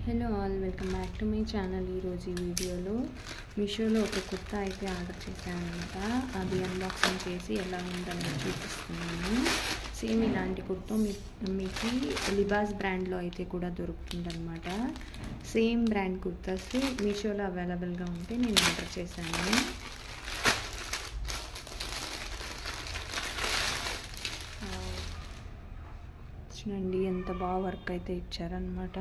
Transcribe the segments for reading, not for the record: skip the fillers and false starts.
Hello all, welcome back to my channel. ఈరోజు ఈ వీడియోలో మీషోలో ఒక కుర్తా అయితే ఆర్డర్ చేశాను అనమాట. అది అన్బాక్సింగ్ చేసి ఎలా ఉందని చూపిస్తున్నాను. సేమ్ ఇలాంటి కుర్తా మీకు లిబాస్ బ్రాండ్లో అయితే కూడా దొరుకుతుందన్నమాట. సేమ్ బ్రాండ్ కుర్తాస్ మీషోలో అవైలబుల్గా ఉంటే నేను ఆర్డర్ చేశాను. చూడండి ఎంత బాగా వర్క్ అయితే ఇచ్చారనమాట.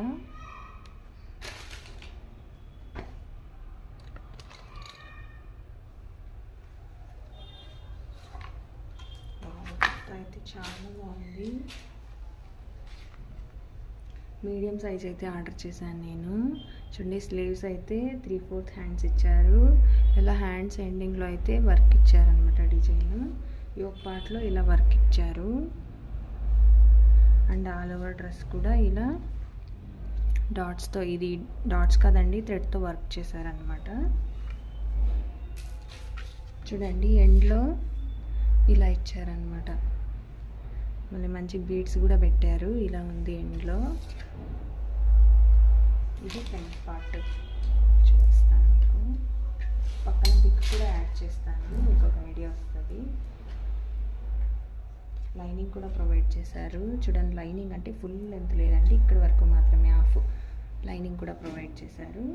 అయితే చాలా బాగుంది. మీడియం సైజ్ అయితే ఆర్డర్ చేశాను నేను. చూడండి స్లీవ్స్ అయితే 3/4 హ్యాండ్స్ ఇచ్చారు. ఇలా హ్యాండ్స్ ఎండింగ్లో అయితే వర్క్ ఇచ్చారనమాట. డిజైన్ యోక్ పార్ట్లో ఇలా వర్క్ ఇచ్చారు. అండ్ ఆల్ ఓవర్ డ్రెస్ కూడా ఇలా డాట్స్తో, ఇది డాట్స్ కదండి, థ్రెడ్తో వర్క్ చేశారనమాట. చూడండి ఎండ్లో ఇలా ఇచ్చారనమాట. మళ్ళీ మంచి బీడ్స్ కూడా పెట్టారు. ఇలా ఉంది ఎండ్లో. ఇది ఫ్రంట్ పార్ట్ చూపిస్తాను మీకు. పక్కన పిక్ కూడా యాడ్ చేస్తాను, మీకు ఒక ఐడియా వస్తుంది. లైనింగ్ కూడా ప్రొవైడ్ చేశారు. చూడండి లైనింగ్ అంటే ఫుల్ లెంత్ లేదండి, ఇక్కడ వరకు మాత్రమే హాఫ్ లైనింగ్ కూడా ప్రొవైడ్ చేశారు.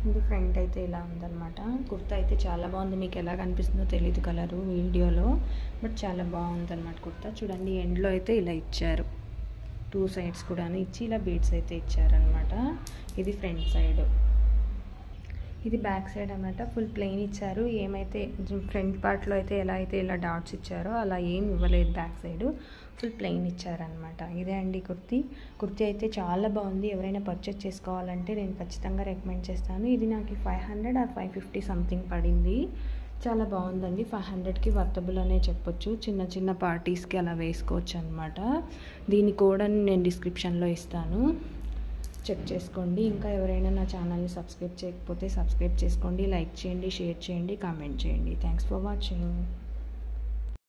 ఇది ఫ్రంట్ అయితే ఇలా ఉందన్నమాట. కుర్తా అయితే చాలా బాగుంది. మీకు ఎలా కనిపిస్తుందో తెలియదు కలరు వీడియోలో, బట్ చాలా బాగుందన్నమాట కుర్తా. చూడండి ఎండ్లో అయితే ఇలా ఇచ్చారు. 2 సైడ్స్ కూడా ఇచ్చి ఇలా బీడ్స్ అయితే ఇచ్చారనమాట. ఇది ఫ్రంట్ సైడ్. ఇది బ్యాక్ సైడ్ అన్నమాట. ఫుల్ ప్లెయిన్ ఇచ్చారు. ఏమైతే ఫ్రంట్ పార్ట్లో అయితే ఎలా అయితే ఇలా డాట్స్ ఇచ్చారో అలా ఏం ఇవ్వలేదు. బ్యాక్ సైడ్ ఫుల్ ప్లెయిన్ ఇచ్చారనమాట. ఇదే అండి కుర్తీ అయితే చాలా బాగుంది. ఎవరైనా పర్చేస్ చేసుకోవాలంటే నేను ఖచ్చితంగా రికమెండ్ చేస్తాను. ఇది నాకు 500 or 550 సంథింగ్ పడింది. చాలా బాగుందండి. 500కి వర్తబుల్ అనే చెప్పొచ్చు. చిన్న చిన్న పార్టీస్కి అలా వేసుకోవచ్చు అనమాట. దీని కోడ్ అని నేను డిస్క్రిప్షన్లో ఇస్తాను, చెక్ చేసుకోండి. ఇంకా ఎవరైనా నా ఛానల్ని సబ్స్క్రైబ్ చేయకపోతే సబ్స్క్రైబ్ చేసుకోండి. లైక్ చేయండి, షేర్ చేయండి, కామెంట్ చేయండి. Thanks for watching.